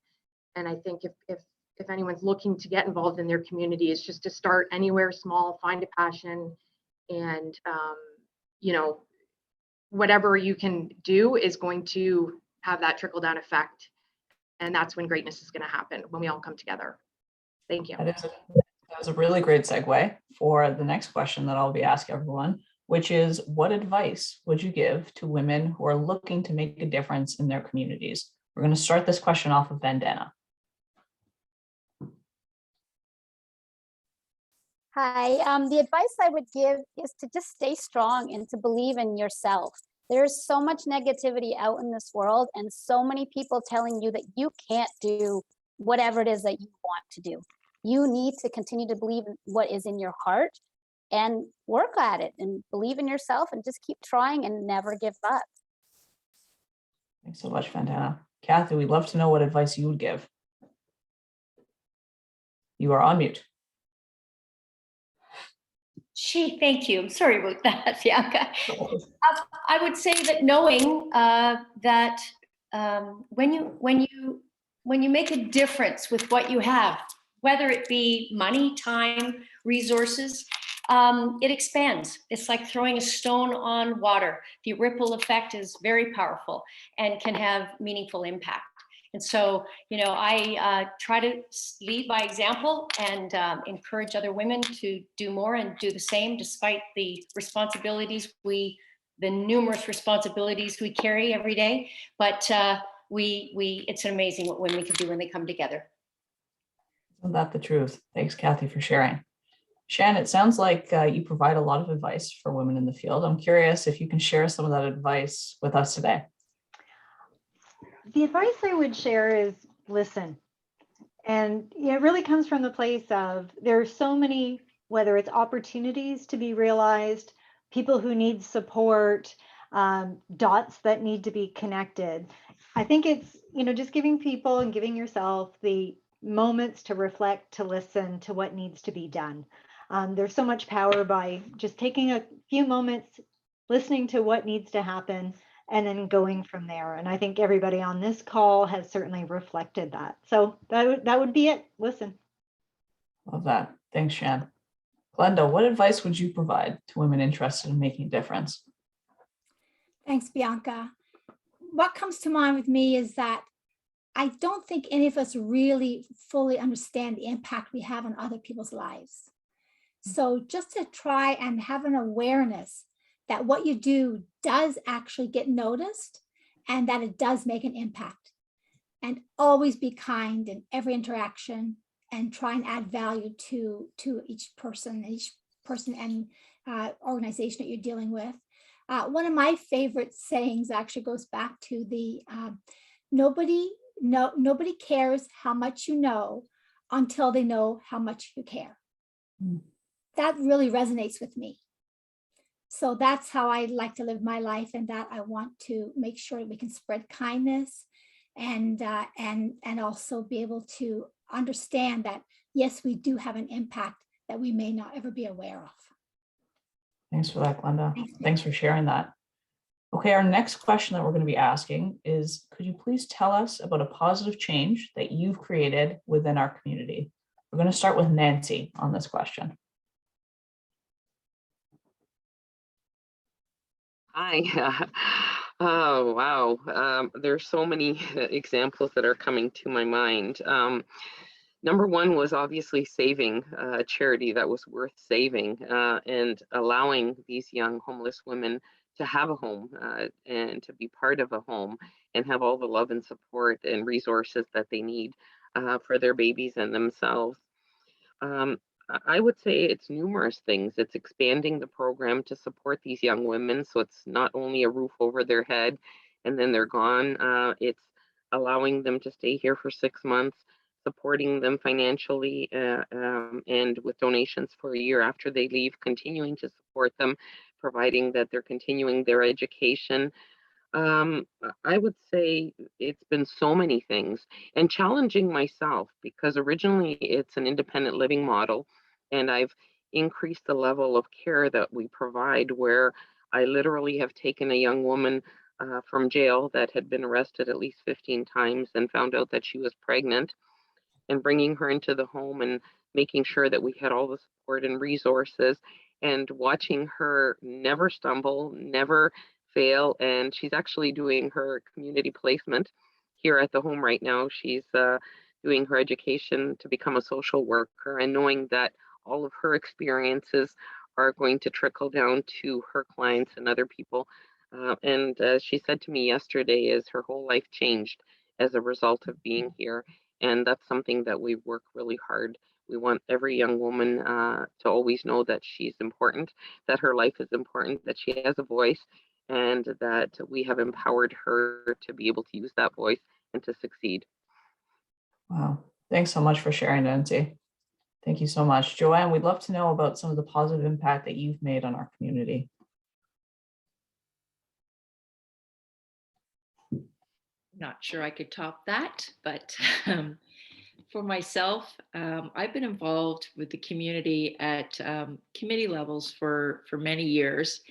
And I think if anyone's looking to get involved in their community, it's just to start anywhere small, find a passion, and, you know, whatever you can do is going to have that trickle down effect. And that's when greatness is going to happen, when we all come together. Thank you. That was a really great segue for the next question that I'll be asking everyone, which is, what advice would you give to women who are looking to make a difference in their communities? We're going to start this question off with Vandana. Hi, the advice I would give is to just stay strong and to believe in yourself. There's so much negativity out in this world, and so many people telling you that you can't do whatever it is that you want to do. You need to continue to believe in what is in your heart and work at it and believe in yourself and just keep trying and never give up. Thanks so much, Vandana. Kathy, we'd love to know what advice you would give. You are on mute. Thank you. I'm sorry about that, Bianca. I would say that knowing that when you make a difference with what you have, whether it be money, time, resources, it expands. It's like throwing a stone on water. The ripple effect is very powerful and can have meaningful impact. And so, I try to lead by example and encourage other women to do more and do the same, despite the responsibilities the numerous responsibilities we carry every day. But it's amazing what women can do when they come together. Isn't that the truth? Thanks, Kathy, for sharing. Shan, it sounds like you provide a lot of advice for women in the field. I'm curious if you can share some of that advice with us today. The advice I would share is listen. And it really comes from the place of there are so many, whether it's opportunities to be realized, people who need support, dots that need to be connected. I think it's, just giving people and giving yourself the moments to reflect, to listen to what needs to be done. There's so much power by just taking a few moments, listening to what needs to happen, and then going from there. And I think everybody on this call has certainly reflected that. So that would be it. Listen. Love that. Thanks, Shan. Glenda, what advice would you provide to women interested in making a difference? Thanks, Bianca. What comes to mind with me is that I don't think any of us really fully understand the impact we have on other people's lives. So just to try and have an awareness that what you do does actually get noticed and that it does make an impact. And always be kind in every interaction and try and add value to each person and organization that you're dealing with. One of my favorite sayings actually goes back to the nobody cares how much you know until they know how much you care. That really resonates with me. So that's how I like to live my life, and that I want to make sure that we can spread kindness and also be able to understand that, yes, we do have an impact that we may not ever be aware of. Thanks for that, Glenda. Thanks for sharing that. Okay, our next question that we're going to be asking is, could you please tell us about a positive change that you've created within our community? We're going to start with Nancy on this question. Hi. Oh, wow. There's so many examples that are coming to my mind. Number one was obviously saving a charity that was worth saving and allowing these young homeless women to have a home and to be part of a home and have all the love and support and resources that they need for their babies and themselves. I would say it's numerous things. It's expanding the program to support these young women, so it's not only a roof over their head and then they're gone. It's allowing them to stay here for 6 months, supporting them financially and with donations for a year after they leave, continuing to support them, providing that they're continuing their education. I would say it's been so many things, and challenging myself, because originally it's an independent living model, and I've increased the level of care that we provide, where I literally have taken a young woman from jail that had been arrested at least 15 times and found out that she was pregnant, and bringing her into the home and making sure that we had all the support and resources, and watching her never stumble, never fail. And she's actually doing her community placement here at the home right now. She's doing her education to become a social worker, and knowing that all of her experiences are going to trickle down to her clients and other people. And as she said to me yesterday, is her whole life changed as a result of being here. And that's something that we work really hard. We want every young woman to always know that she's important, that her life is important, that she has a voice, and that we have empowered her to be able to use that voice and to succeed. Wow. Thanks so much for sharing, Nancy. Thank you so much. Joanne, we'd love to know about some of the positive impact that you've made on our community. Not sure I could top that, but for myself, I've been involved with the community at committee levels for many years.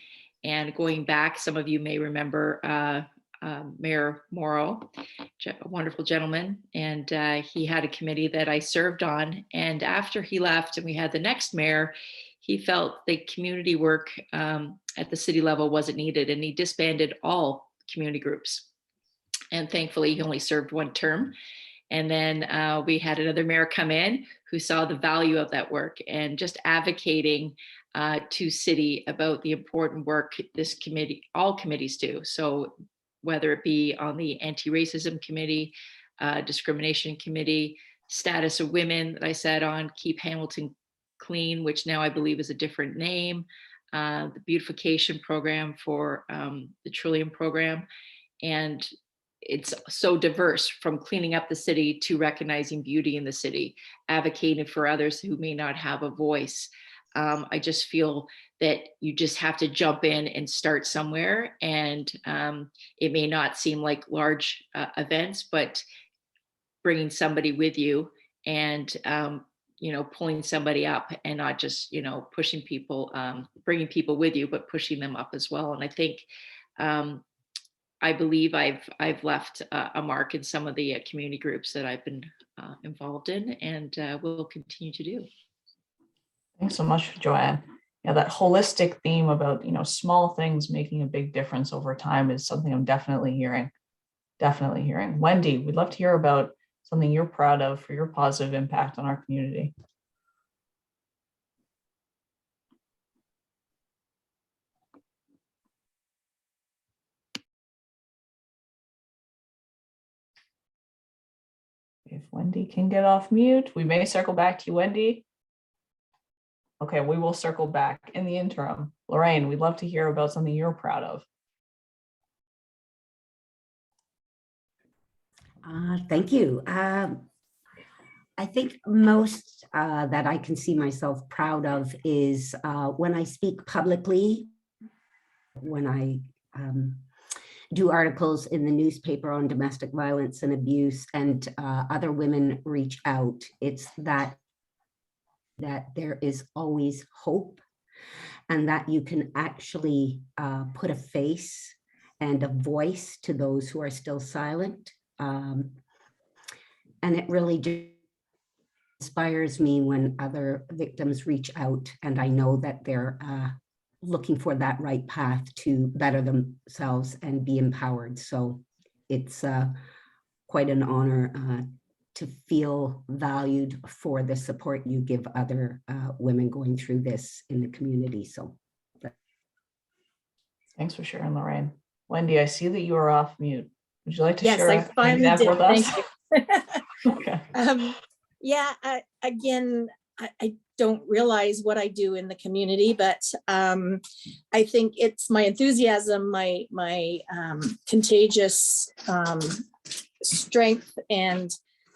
And going back, some of you may remember, Mayor Morrow, a wonderful gentleman, and he had a committee that I served on. And after he left and we had the next mayor, he felt the community work at the city level wasn't needed, and he disbanded all community groups. And thankfully, he only served one term. And then we had another mayor come in who saw the value of that work and just advocating to city about the important work this committee, all committees do. So whether it be on the anti-racism committee, discrimination committee, status of women that I sat on, Keep Hamilton Clean, which now I believe is a different name, the beautification program for the Trillium program. And it's so diverse, from cleaning up the city to recognizing beauty in the city, advocating for others who may not have a voice. I just feel that you just have to jump in and start somewhere. And it may not seem like large events, but bringing somebody with you and, pulling somebody up, and not just, pushing people, bringing people with you, but pushing them up as well. And I think, I believe I've left a mark in some of the community groups that I've been involved in, and will continue to do. Thanks so much, Joanne. Yeah, that holistic theme about, small things making a big difference over time is something I'm definitely hearing. Definitely hearing. Wendy, we'd love to hear about something you're proud of for your positive impact on our community. If Wendy can get off mute, we may circle back to you, Wendy. Okay, we will circle back. In the interim, Lorraine, we'd love to hear about something you're proud of. Thank you. I think most that I can see myself proud of is when I speak publicly, when I do articles in the newspaper on domestic violence and abuse, and other women reach out. It's that there is always hope, and that you can actually put a face and a voice to those who are still silent. And it really just inspires me when other victims reach out, and I know that they're looking for that right path to better themselves and be empowered. So it's quite an honor to feel valued for the support you give other women going through this in the community. So thanks for sharing, Lorraine. Wendy, I see that you are off mute. Would you like to Yes, share I an finally example did. with us? Thank you. Okay. Yeah, again, I don't realize what I do in the community, but I think it's my enthusiasm, my contagious strength, and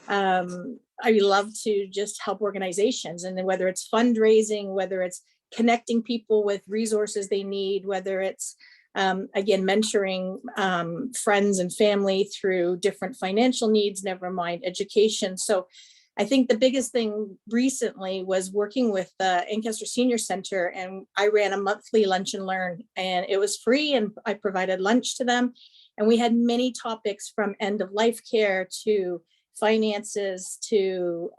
I love to just help organizations. And then whether it's fundraising, whether it's connecting people with resources they need, whether it's again, mentoring friends and family through different financial needs, never mind education. So I think the biggest thing recently was working with the Ancaster Senior Center, and I ran a monthly lunch and learn, and it was free, and I provided lunch to them. And we had many topics from end of life care to finances to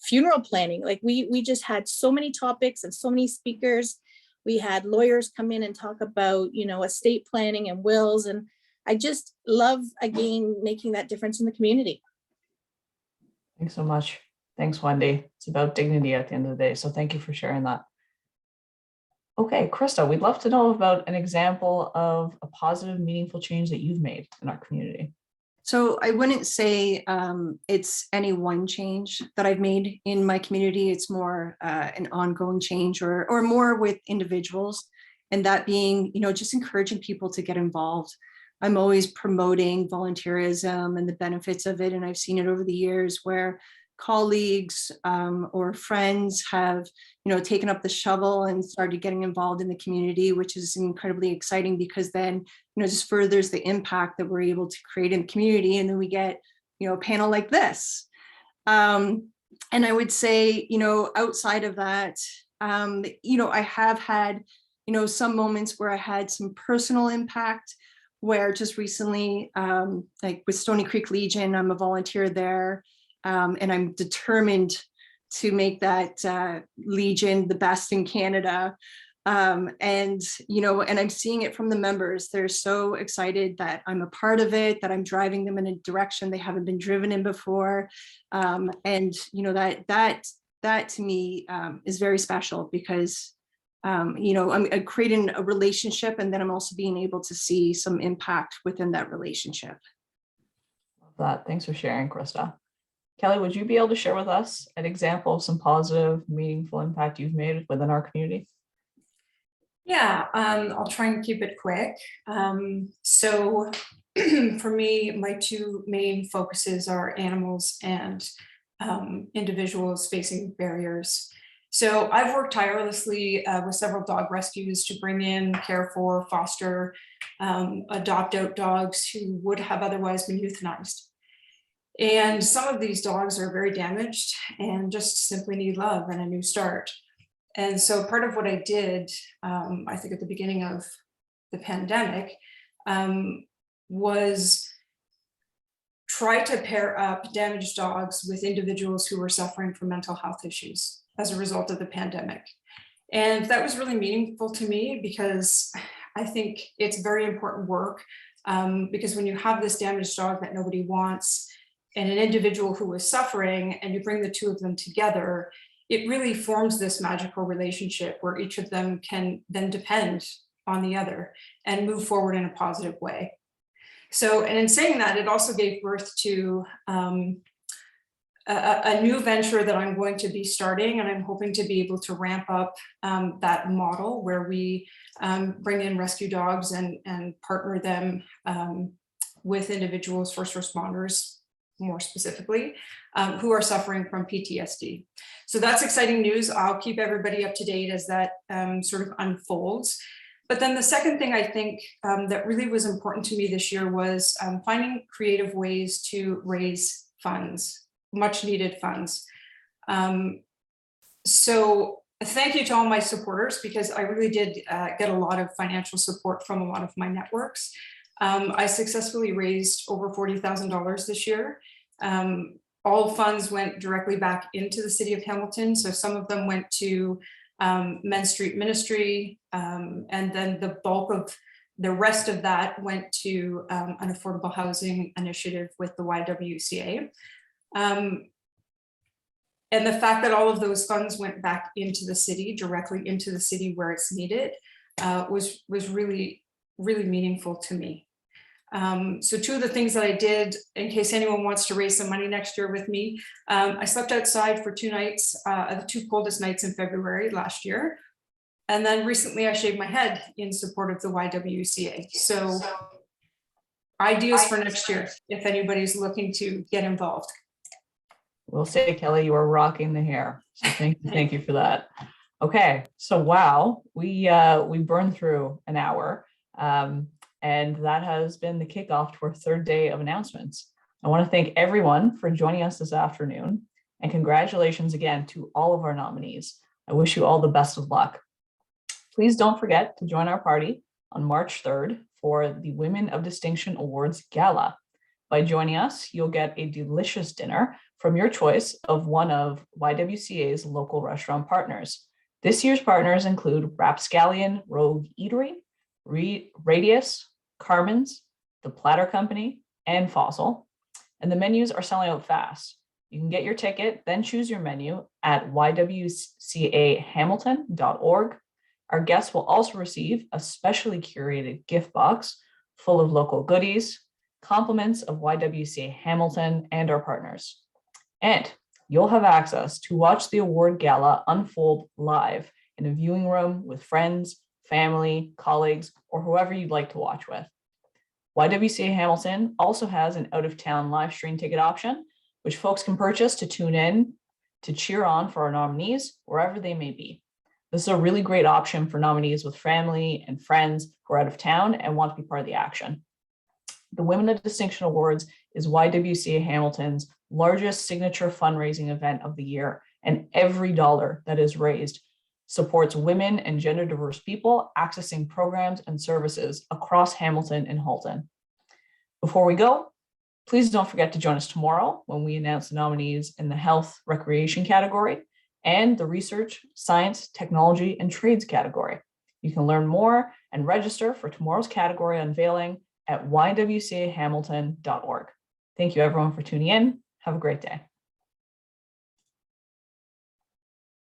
funeral planning. Like we just had so many topics and so many speakers. We had lawyers come in and talk about, estate planning and wills. And I just love, again, making that difference in the community. Thanks so much. Thanks, Wendy. It's about dignity at the end of the day. So thank you for sharing that. Okay, Krista, we'd love to know about an example of a positive, meaningful change that you've made in our community. So I wouldn't say it's any one change that I've made in my community. It's more an ongoing change or more with individuals, and that being, just encouraging people to get involved. I'm always promoting volunteerism and the benefits of it. And I've seen it over the years where colleagues or friends have, taken up the shovel and started getting involved in the community, which is incredibly exciting because then, just furthers the impact that we're able to create in the community. And then we get, a panel like this. And I would say, outside of that, I have had, some moments where I had some personal impact, where just recently, like with Stony Creek Legion, I'm a volunteer there, and I'm determined to make that Legion the best in Canada. And, you know, and I'm seeing it from the members. They're so excited that I'm a part of it, that I'm driving them in a direction they haven't been driven in before. And, you know, that to me is very special because, you know, I'm creating a relationship, and then I'm also being able to see some impact within that relationship. Love that. Thanks for sharing, Krista. Kelly, would you be able to share with us an example of some positive, meaningful impact you've made within our community? Yeah, I'll try and keep it quick. So for me, my two main focuses are animals and individuals facing barriers. So I've worked tirelessly with several dog rescues to bring in, care for, foster, adopt out dogs who would have otherwise been euthanized. And some of these dogs are very damaged and just simply need love and a new start. And so part of what I did, I think at the beginning of the pandemic, was try to pair up damaged dogs with individuals who were suffering from mental health issues as a result of the pandemic. And that was really meaningful to me because I think it's very important work, because when you have this damaged dog that nobody wants and an individual who is suffering, and you bring the two of them together, it really forms this magical relationship where each of them can then depend on the other and move forward in a positive way. So, and in saying that, it also gave birth to a new venture that I'm going to be starting, and I'm hoping to be able to ramp up that model where we bring in rescue dogs and partner them with individuals, first responders, more specifically, who are suffering from PTSD. So that's exciting news. I'll keep everybody up to date as that sort of unfolds. But then the second thing I think that really was important to me this year was finding creative ways to raise funds, much needed funds. So thank you to all my supporters, because I really did get a lot of financial support from a lot of my networks. I successfully raised over $40,000 this year. All funds went directly back into the city of Hamilton. So some of them went to Men's Street Ministry, and then the bulk of the rest of that went to an affordable housing initiative with the YWCA. And the fact that all of those funds went back into the city, directly into the city where it's needed, was really, really meaningful to me. So two of the things that I did, in case anyone wants to raise some money next year with me, I slept outside for 2 nights, the 2 coldest nights in February last year. And then recently I shaved my head in support of the YWCA. So ideas for next year, if anybody's looking to get involved. We'll say, Kelly, you are rocking the hair. So thank you for that. Okay, so wow, we burned through an hour. And that has been the kickoff to our 3rd day of announcements. I want to thank everyone for joining us this afternoon, and congratulations again to all of our nominees. I wish you all the best of luck. Please don't forget to join our party on March 3rd for the Women of Distinction Awards Gala. By joining us, you'll get a delicious dinner from your choice of one of YWCA's local restaurant partners. This year's partners include Rapscallion Rogue Eatery, Radius, Carmen's, The Platter Company, and Fossil. And the menus are selling out fast. You can get your ticket, then choose your menu at YWCAHamilton.org. Our guests will also receive a specially curated gift box full of local goodies, compliments of YWCA Hamilton and our partners. And you'll have access to watch the award gala unfold live in a viewing room with friends, family, colleagues, or whoever you'd like to watch with. YWCA Hamilton also has an out-of-town live stream ticket option, which folks can purchase to tune in to cheer on for our nominees wherever they may be. This is a really great option for nominees with family and friends who are out of town and want to be part of the action. The Women of Distinction Awards is YWCA Hamilton's largest signature fundraising event of the year, and every dollar that is raised supports women and gender diverse people accessing programs and services across Hamilton and Halton. Before we go, please don't forget to join us tomorrow when we announce the nominees in the health recreation category and the research, science, technology, and trades category. You can learn more and register for tomorrow's category unveiling at ywcahamilton.org. Thank you everyone for tuning in. Have a great day.